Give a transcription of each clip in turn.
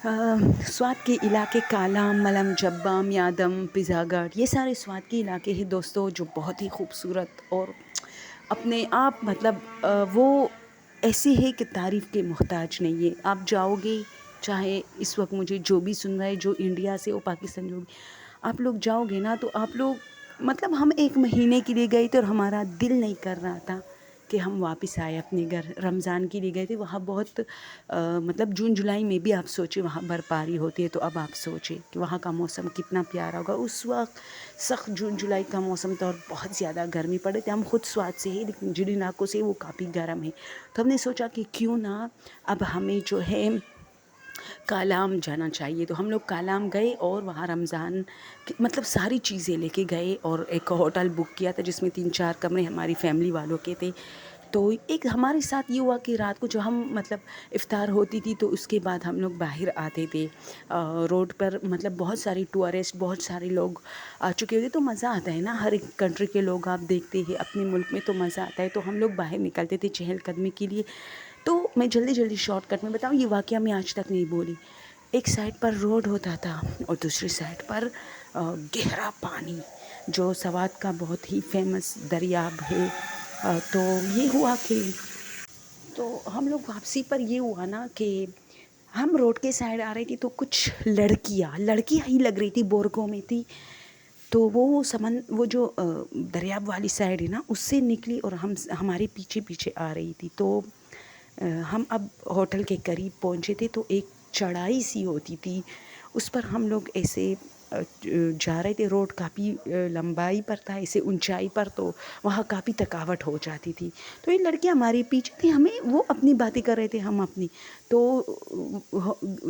स्वाद के इलाके कालाम, मलम, जब्बाम, यादम, पिज़ागढ़, ये सारे स्वाद के इलाके हैं दोस्तों, जो बहुत ही खूबसूरत और अपने आप मतलब वो ऐसी है कि तारीफ़ के मोहताज नहीं है। आप जाओगे, चाहे इस वक्त मुझे जो भी सुन रहा है, जो इंडिया से हो, पाकिस्तान, जो भी, आप लोग जाओगे ना तो आप लोग मतलब हम 1 महीने के लिए गए थे और हमारा दिल नहीं कर रहा था कि हम वापस आए अपने घर। रमज़ान के लिए गए थे, वहाँ बहुत मतलब जून जुलाई में भी आप सोचें वहाँ बर्फ़बारी होती है, तो अब आप सोचें कि वहाँ का मौसम कितना प्यारा होगा। उस वक्त सख्त जून जुलाई का मौसम था और बहुत ज़्यादा गर्मी पड़े थे। हम खुद स्वाद से ही, लेकिन जिन इलाकों से वो काफ़ी गर्म है, तो हमने सोचा कि क्यों ना अब हमें जो है कालाम जाना चाहिए। तो हम लोग कालाम गए और वहाँ रमज़ान की मतलब सारी चीज़ें लेके गए और एक होटल बुक किया था जिसमें 3-4 कमरे हमारी फैमिली वालों के थे। तो एक हमारे साथ ये हुआ कि रात को जो हम मतलब इफ़्तार होती थी तो उसके बाद हम लोग बाहर आते थे। रोड पर मतलब बहुत सारी टूरिस्ट, बहुत सारे लोग आ चुके होते, तो मज़ा आता है ना, हर एक कंट्री के लोग आप देखते हैं अपने मुल्क में, तो मज़ा आता है। तो हम लोग बाहर निकलते थे चहलकदमी के लिए। तो मैं जल्दी शॉर्टकट में बताऊँ, ये वाक़या मैं आज तक नहीं भूली। एक साइड पर रोड होता था और दूसरी साइड पर गहरा पानी, जो सवात का बहुत ही फेमस दरियाब है। तो ये हुआ कि तो हम लोग वापसी पर ये हुआ ना कि हम रोड के साइड आ रही थी, तो कुछ लड़कियाँ ही लग रही थी, बोरकों में थी। तो वो जो दरियाब वाली साइड है ना, उससे निकली और हमारे पीछे पीछे आ रही थी। तो हम अब होटल के करीब पहुँचे थे, तो एक चढ़ाई सी होती थी, उस पर हम लोग ऐसे जा रहे थे। रोड काफ़ी लंबाई पर था, ऐसे ऊंचाई पर, तो वहाँ काफ़ी थकावट हो जाती थी। तो ये लड़कियाँ हमारे पीछे थी, हमें वो अपनी बातें कर रहे थे, हम अपनी। तो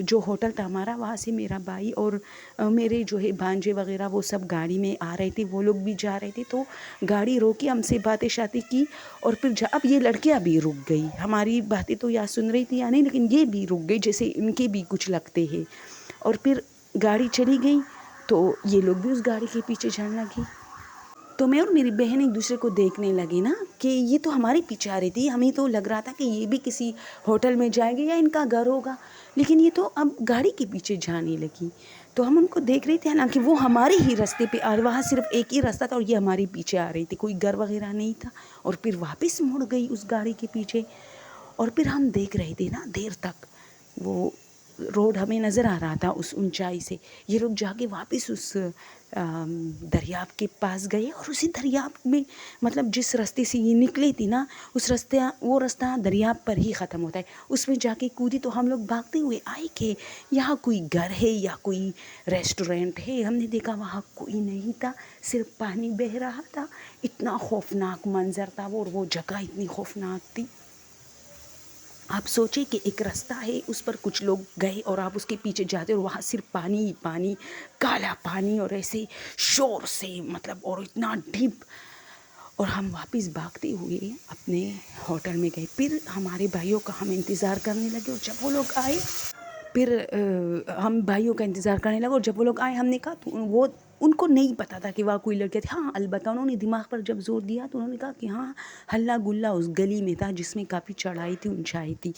जो होटल था हमारा, वहाँ से मेरा भाई और मेरे जो है भांजे वगैरह वो सब गाड़ी में आ रहे थे, वो लोग भी जा रहे थे। तो गाड़ी रोकी, हमसे बातें शातें की और फिर अब ये लड़कियां भी रुक गई। हमारी बातें तो या सुन रही थी या नहीं, लेकिन ये भी रुक गई, जैसे इनके भी कुछ लगते हैं। और फिर गाड़ी चली गई, तो ये लोग भी उस गाड़ी के पीछे जाने लगी। तो मैं और मेरी बहन एक दूसरे को देखने लगी ना कि ये तो हमारे पीछे आ रही थी, हमें तो लग रहा था कि ये भी किसी होटल में जाएंगे या इनका घर होगा, लेकिन ये तो अब गाड़ी के पीछे जाने लगी। तो हम उनको देख रहे थे, हालांकि वो हमारे ही रास्ते पे और वहाँ सिर्फ एक ही रास्ता था और ये हमारे पीछे आ रही थी, कोई घर वगैरह नहीं था। और फिर वापस मुड़ गई उस गाड़ी के पीछे। और फिर हम देख रहे थे ना देर तक, वो रोड हमें नज़र आ रहा था उस ऊंचाई से। ये लोग जाके वापस उस दरियाब के पास गए और उसी दरियाब में मतलब जिस रास्ते से ये निकली थी ना, वो रास्ता दरियाब पर ही ख़त्म होता है, उसमें जाके कूदी। तो हम लोग भागते हुए आए कि यहाँ कोई घर है या कोई रेस्टोरेंट है। हमने देखा वहाँ कोई नहीं था, सिर्फ पानी बह रहा था। इतना खौफनाक मंजर था वो, और वो जगह इतनी खौफनाक थी। आप सोचें कि एक रास्ता है, उस पर कुछ लोग गए और आप उसके पीछे जाते हो और वहाँ सिर्फ पानी ही पानी, काला पानी, और ऐसे शोर से मतलब, और इतना डीप। और हम वापस भागते हुए अपने होटल में गए। फिर हमारे भाइयों का हम इंतज़ार करने लगे, और जब वो लोग आए, फिर हम भाइयों का इंतज़ार करने लगे। और जब वो लोग आए, हमने कहा तो वो उनको नहीं पता था कि वहाँ कोई लड़के थे। हाँ, अलबत्ता उन्होंने दिमाग पर जब जोर दिया तो उन्होंने कहा कि हाँ, हल्ला गुल्ला उस गली में था जिसमें काफ़ी चढ़ाई थी, ऊंचाई थी।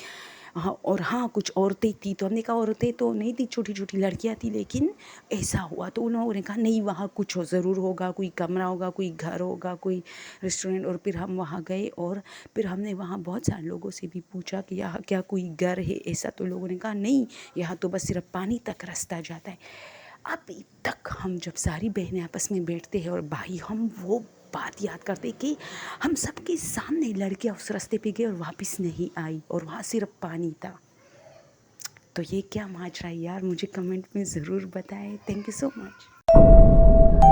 हाँ, और हाँ कुछ औरतें थी। तो हमने कहा औरतें तो नहीं थी, छोटी छोटी लड़कियाँ थी, लेकिन ऐसा हुआ। तो उन्होंने कहा नहीं, वहाँ कुछ ज़रूर होगा, कोई कमरा होगा, कोई घर होगा, कोई रेस्टोरेंट। और फिर हम वहाँ गए और फिर हमने वहाँ बहुत सारे लोगों से भी पूछा कि यहाँ क्या कोई घर है ऐसा। तो लोगों ने कहा नहीं, यहाँ तो बस सिर्फ पानी तक रास्ता जाता है। अभी तक हम जब सारी बहनें आपस में बैठते हैं और भाई, हम वो बात याद करते कि हम सबके सामने लड़कियाँ उस रास्ते पे गए और वापस नहीं आई, और वहाँ सिर्फ पानी था। तो ये क्या माजरा है यार, मुझे कमेंट में ज़रूर बताएं। Thank you so much.